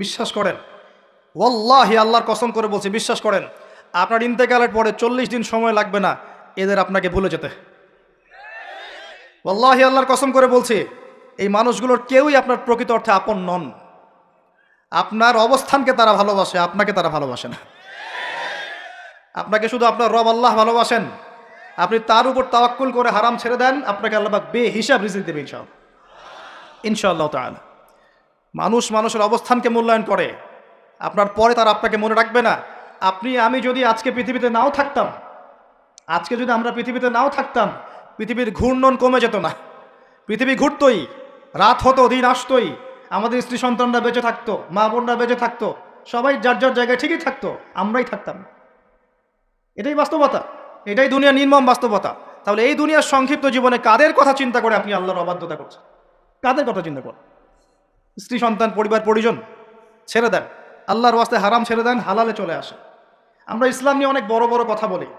বিশ্বাস করেন, ওয়াল্লাহি আল্লাহর কসম করে বলছি, বিশ্বাস করেন, আপনার ইন্তেকালের পরে 40 দিন সময় লাগবে না এদের আপনাকে ভুলে যেতে। ওয়াল্লাহি আল্লাহর কসম করে বলছি, এই মানুষগুলোর কেউই আপনার প্রকৃত অর্থে আপন নন। আপনার অবস্থানকে তারা ভালোবাসে, আপনাকে তারা ভালোবাসে না। আপনাকে শুধু আপনার রব আল্লাহ ভালোবাসেন। আপনি তার উপর তাওয়াক্কুল করে হারাম ছেড়ে দেন, আপনাকে আল্লাহ পাক বেহিসাব রিজিক দেবে ইনশাআল্লাহ, ইনশাআল্লাহ তাআলা। মানুষ মানুষের অবস্থানকে মূল্যায়ন করে, আপনার পরে তারা আপনাকে মনে রাখবে না। আপনি আমি যদি আজকে পৃথিবীতে নাও থাকতাম, আজকে যদি আমরা পৃথিবীতে নাও থাকতাম, পৃথিবীর ঘূর্ণন কমে যেত না। পৃথিবী ঘুরতই, রাত হতো, দিন আসতোই, আমাদের স্ত্রী সন্তানরা বেঁচে থাকতো, মা বোনরা বেঁচে থাকতো, সবাই যার যার জায়গায় ঠিকই থাকতো, আমরাই থাকতাম। এটাই বাস্তবতা, এটাই দুনিয়ার নির্মম বাস্তবতা। তাহলে এই দুনিয়ার সংক্ষিপ্ত জীবনে কাদের কথা চিন্তা করে আপনি আল্লাহর অবাধ্যতা করছেন? কাদের কথা চিন্তা করেন? স্ত্রী সন্তান পরিবার পরিজন ছেড়ে দেন, আল্লাহর ওয়াস্তে হারাম ছেড়ে দেন, হালালে চলে আসে। আমরা ইসলাম নিয়ে অনেক বড় বড় কথা বলি,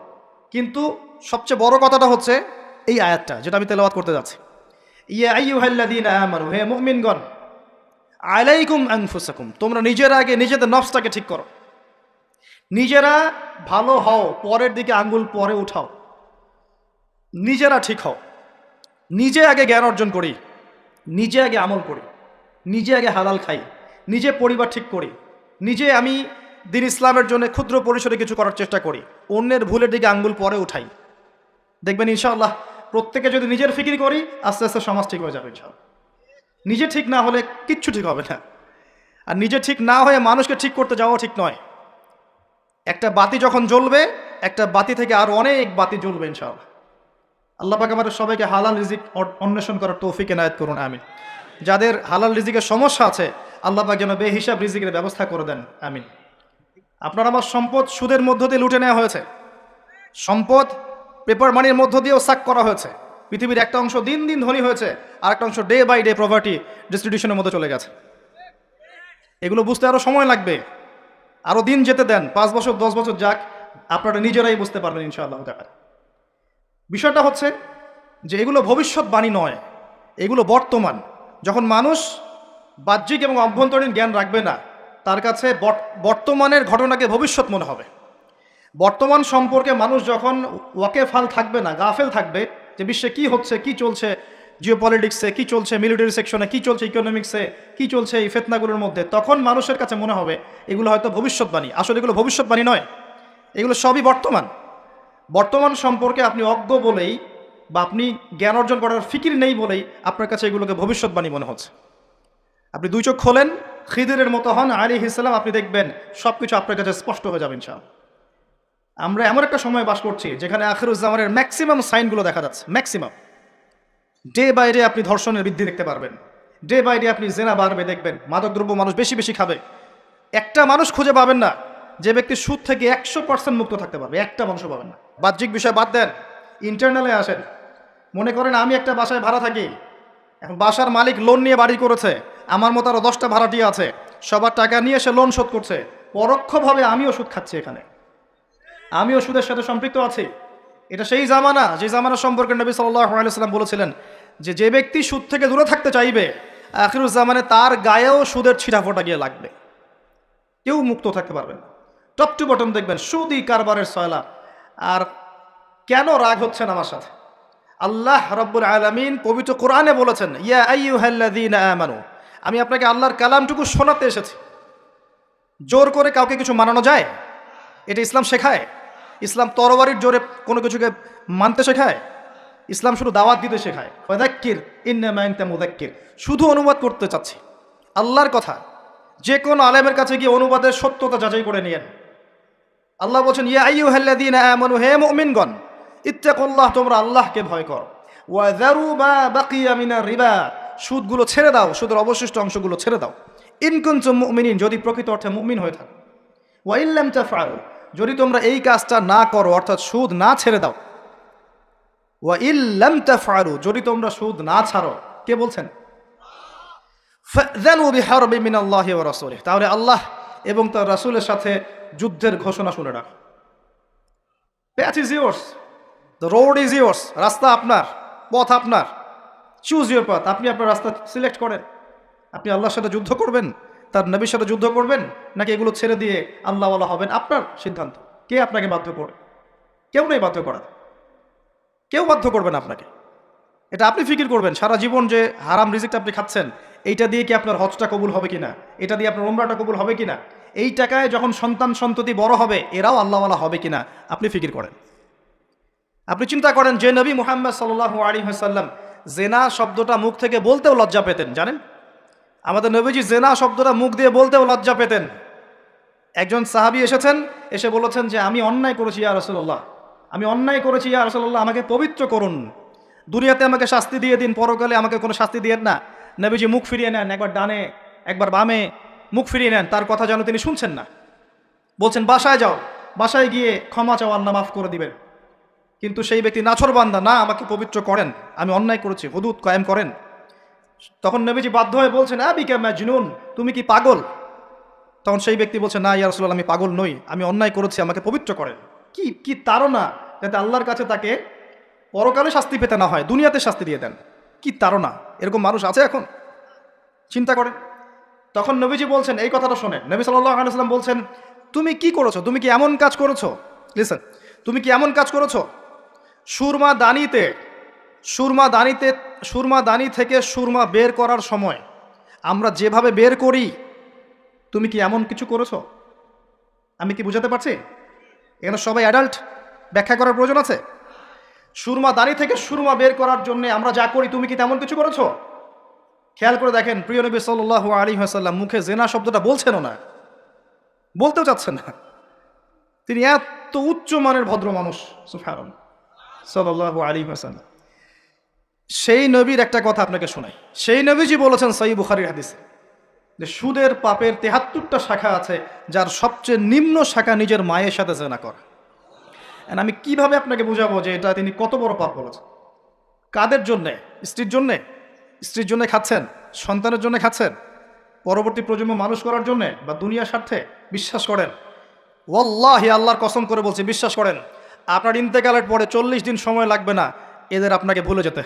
কিন্তু সবচেয়ে বড় কথাটা হচ্ছে এই আয়াতটা যেটা আমি তেলাওয়াত করতে যাচ্ছি। ইয়া আইয়ুহাল্লাযীনা আমানু, হে মুমিনগণ, আলাইকুম আনফুসাকুম, তোমরা নিজেরা আগে নিজেদের নফসটাকে ঠিক করো। নিজেরা ভালো হও, পরের দিকে আঙ্গুল পরে উঠাও। নিজেরা ঠিক হও, নিজে আগে জ্ঞান অর্জন করি, নিজে আগে আমল করি, নিজে আগে হালাল খাই, নিজে পরিবার ঠিক করি, নিজে আমি দিন ইসলামের জন্য ক্ষুদ্র পরিসরে কিছু করার চেষ্টা করি, অন্যের ভুলের দিকে আঙ্গুল পরে উঠাই। দেখবেন ইনশাআল্লাহ প্রত্যেকে যদি নিজের ফিকির করি, আস্তে আস্তে সমাজ ঠিক হয়ে যাবে ইনশাআল্লাহ। নিজে ঠিক না হলে কিচ্ছু ঠিক হবে না। আর নিজে ঠিক না হয়ে মানুষকে ঠিক করতে যাওয়া ঠিক নয়। একটা বাতি যখন জ্বলবে, একটা বাতি থেকে আরো অনেক বাতি জ্বলবে ইনশাআল্লাহ। আল্লাহ পাক আমাদের সবাইকে হালাল রিজিক অন্বেষণ করার তৌফিক এনায়েত করুন, আমিন। যাদের হালাল রিজিকের সমস্যা আছে, আল্লাহ পাক যেন বেহিসাব রিজিকের ব্যবস্থা করে দেন, আমিন। আপনার আমার সম্পদ সুদের মধ্য দিয়ে লুটে নেওয়া হয়েছে, সম্পদ পেপার মানির মধ্য দিয়েও সাক করা হয়েছে। পৃথিবীর একটা অংশ দিন দিন ধনী হয়েছে, আর একটা অংশ ডে বাই ডে প্রপার্টি ডিস্ট্রিবিউশনের মধ্যে চলে গেছে। এগুলো বুঝতে আরো সময় লাগবে, আরো দিন যেতে দেন, 5 বছর 10 বছর যাক, আপনারা নিজেরাই বুঝতে পারবেন ইনশাআল্লাহ তাআলা। বিষয়টা হচ্ছে যে এগুলো ভবিষ্যৎবাণী নয়, এগুলো বর্তমান। যখন মানুষ বাহ্যিক এবং অভ্যন্তরীণ জ্ঞান রাখবে না, তার কাছে বর্তমানের ঘটনাকে ভবিষ্যৎ মনে হবে। বর্তমান সম্পর্কে মানুষ যখন ওয়াকেফাল থাকবে না, গাফেল থাকবে যে বিশ্বে কি হচ্ছে, কি চলছে, জিও পলিটিক্সে কি চলছে, মিলিটারি সেকশনে কি চলছে, ইকোনমিক্সে কি চলছে, এই ফেতনাগুলোর মধ্যে, তখন মানুষের কাছে মনে হবে এগুলো হয়তো ভবিষ্যৎবাণী। আসলে এগুলো ভবিষ্যৎবাণী নয়, এগুলো সবই বর্তমান। বর্তমান সম্পর্কে আপনি অজ্ঞ বলেই বা আপনি জ্ঞান অর্জন করার ফিকির নেই বলেই আপনার কাছে এগুলোকে ভবিষ্যৎবাণী মনে হচ্ছে। আপনি দুই চোখ খোলেন, খিদিরের মতো হন আলাইহিস সালাম, আপনি দেখবেন সব কিছু আপনার কাছে স্পষ্ট হয়ে যাবে ইনশাআল্লাহ। আমরা এমন একটা সময় বাস করছি যেখানে আখিরুজ্জামানের ম্যাক্সিমাম সাইনগুলো দেখা যাচ্ছে, ম্যাক্সিমাম। ডে বাই ডে আপনি ধর্ষণের বৃদ্ধি দেখতে পারবেন, ডে বাই ডে আপনি জেনা বাড়বে দেখবেন, মাদকদ্রব্য মানুষ বেশি বেশি খাবে। একটা মানুষ খুঁজে পাবেন না যে ব্যক্তি সুদ থেকে 100% মুক্ত থাকতে পারবে, একটা মানুষও পাবেন না। বাহ্যিক বিষয় বাদ দেন, ইন্টারনালে আসেন। মনে করেন আমি একটা বাসায় ভাড়া থাকি, এখন বাসার মালিক লোন নিয়ে বাড়ি করেছে, আমার মতো আরও 10টা ভাড়াটিয়া আছে, সবার টাকা নিয়ে সে লোন শোধ করছে। পরোক্ষভাবে আমিও সুদ খাচ্ছি, এখানে আমিও সুদের সাথে সম্পৃক্ত আছি। এটা সেই জামানা যে জামানা সম্পর্কে নবী সাল্লাল্লাহু আলাইহি ওয়াসাল্লাম বলেছিলেন যে যে ব্যক্তি সুদ থেকে দূরে থাকতে চাইবে, আখিরুজ্জামানে তার গায়েও সুদের ছিটাফোঁটা গিয়ে লাগবে, কেউ মুক্ত থাকতে পারবে না। টপ টু বটম দেখবেন সুদই কারবারের সয়লা। আর কেন রাগ হচ্ছেন আমার সাথে? আল্লাহ রাব্বুল আলামিন পবিত্র কোরআনে বলেছেন, ইয়া আইয়ুহাল্লাযীনা আমানু, আমি আপনাকে আল্লাহর কালামটুকু শোনাতে এসেছি। জোর করে কাউকে কিছু মানানো যায়? এটা ইসলাম শেখায়? ইসলাম তরবারির জোরে কোনো কিছুকে মানতে শেখায়? ইসলাম শুধু দাওয়াত দিতে শেখায়। ফাযাক্কির ইন্নামা আনতা মুযাক্কির, শুধু অনুবাদ করতে চাচ্ছি আল্লাহর কথা। যে কোনো আলেমের কাছে গিয়ে অনুবাদের সত্যতা যাচাই করে নিয়েন। আল্লাহ বলছেন, ইয়া আইয়ুহাল্লাযীনা আমানু, হে মুমিনগণ, ইত্তাকুল্লাহ, তোমরা আল্লাহকে ভয় করো। ওয়া যারু মা বাকিয়া মিনার রিবা, সুদগুলো ছেড়ে দাও, সুদের অবশিষ্ট অংশগুলো ছেড়ে দাও। ইন কুনতুম মুমিনিন, যদি প্রকৃত অর্থে মুমিন হয়ে থাকো। ওয়া ইন লাম তাফআলু, যদি তোমরা এই কাজটা না করো, অর্থাৎ সুদ না ছেড়ে দাও। ওয়া ইন লাম তাফআলু, যদি তোমরা সুদ না ছাড়ো, কে বলছেন? ফাযানু বিহারবিন মিনাল্লাহি ওয়া রাসূলিহি, তাহলে আল্লাহ এবং তার রাসূলের সাথে যুদ্ধের ঘোষণা শুনে রাখো। Path is yours, the road is yours, রাস্তা আপনার, পথ আপনার। চুজ ইউর পাথ, আপনি আপনার রাস্তা সিলেক্ট করেন। আপনি আল্লাহর সাথে যুদ্ধ করবেন, তার নবীর সাথে যুদ্ধ করবেন, নাকি এগুলো ছেড়ে দিয়ে আল্লাহওয়ালা হবেন? আপনার সিদ্ধান্ত। কে আপনাকে বাধ্য করে? কেউ নেই বাধ্য করা, কেউ বাধ্য করবেন আপনাকে। এটা আপনি ফিকির করবেন। সারা জীবন যে হারাম রিজিকটা আপনি খাচ্ছেন, এইটা দিয়ে কি আপনার হজটা কবুল হবে কিনা, এটা দিয়ে আপনার উমরাটা কবুল হবে কিনা, এই টাকায় যখন সন্তান সন্ততি বড় হবে এরাও আল্লাহওয়ালা হবে কিনা, আপনি ফিকির করেন। আপনি চিন্তা করেন, যে নবী মুহাম্মদ সাল্লাল্লাহু আলাইহি ওয়াসাল্লাম জেনা শব্দটা মুখ থেকে বলতেও লজ্জা পেতেন, জানেন? আমাদের নবীজি জেনা শব্দটা মুখ দিয়ে বলতেও লজ্জা পেতেন। একজন সাহাবী এসেছেন, এসে বলেছেন যে আমি অন্যায় করেছি ইয়া রাসূলুল্লাহ, আমি অন্যায় করেছি ইয়া রাসূলুল্লাহ, আমাকে পবিত্র করুন, দুনিয়াতে আমাকে শাস্তি দিয়ে দিন, পরকালে আমাকে কোনো শাস্তি দিয়েন না। নবীজি মুখ ফিরিয়ে নেন, একবার ডানে একবার বামে মুখ ফিরিয়ে নেন, তার কথা যেন তিনি শুনছেন না। বলছেন বাসায় যাও, বাসায় গিয়ে ক্ষমা চাও, আল্লাহ মাফ করে দিবেন। কিন্তু সেই ব্যক্তি নাছরবান্দা, না আমাকে পবিত্র করেন, আমি অন্যায় করেছি, হুদুদ কায়েম করেন। তখন নবীজি বাধ্য হয়ে বলছেন আবিকা মাজনুন, তুমি কি পাগল? তখন সেই ব্যক্তি বলছে না ইয়া রাসূলুল্লাহ, আমি পাগল নই, আমি অন্যায় করেছি, আমাকে পবিত্র করেন। কি কি তাড়না, যাতে আল্লাহর কাছে তাকে পরকালে শাস্তি পেতে না হয়, দুনিয়াতে শাস্তি দিয়ে দেন। কি তাড়না! এরকম মানুষ আছে এখন? চিন্তা করেন। তখন নবীজি বলছেন, এই কথাটা শোনেন, নবী সাল্লাল্লাহু আলাইহি ওয়াসাল্লাম বলছেন তুমি কি করেছো, তুমি কি এমন কাজ করেছো, লিসেন, তুমি কি এমন কাজ করেছো, সুরমা দানি থেকে সুরমা বের করার সময় আমরা যেভাবে বের করি, তুমি কি এমন কিছু করেছো? আমি কি বুঝাতে পারছি? এখানে সবাই অ্যাডাল্ট, ব্যাখ্যা করার প্রয়োজন আছে? সুরমা দানি থেকে সুরমা বের করার জন্য আমরা যা করি, তুমি কি তেমন কিছু করেছো? খেয়াল করে দেখেন, প্রিয় নবী সাল্লাল্লাহু আলাইহি ওয়াসাল্লাম মুখে জেনা শব্দটা বলছেনও না, বলতেও চাচ্ছেন না। তিনি এত উচ্চ মানের ভদ্র মানুষ, সুবহানাল্লাহ সাল্লাল্লাহু আলাইহি ওয়াসাল্লাম। সেই নবীর একটা কথা আপনাকে শোনাই। সেই নবীজি বলেছেন সহিহ বুখারীর হাদিসে যে সুদের পাপের ৭৩টা শাখা আছে, যার সবচেয়ে নিম্ন শাখা নিজের মায়ের সাথে জেনা করা। আমি কিভাবে আপনাকে বুঝাবো যে এটা তিনি কত বড় পাপ বলেছেন? কাদের জন্যে? স্ত্রীর জন্যে? স্ত্রীর জন্য খাচ্ছেন, সন্তানের জন্য খাচ্ছেন, পরবর্তী প্রজন্ম মানুষ করার জন্যে, বা দুনিয়ার স্বার্থে? বিশ্বাস করেন, ওয়াল্লাহি আল্লাহর কসম করে বলছি, বিশ্বাস করেন, আপনার ইন্তেকালের পরে ৪০ দিন সময় লাগবে না এদের আপনাকে ভুলে যেতে।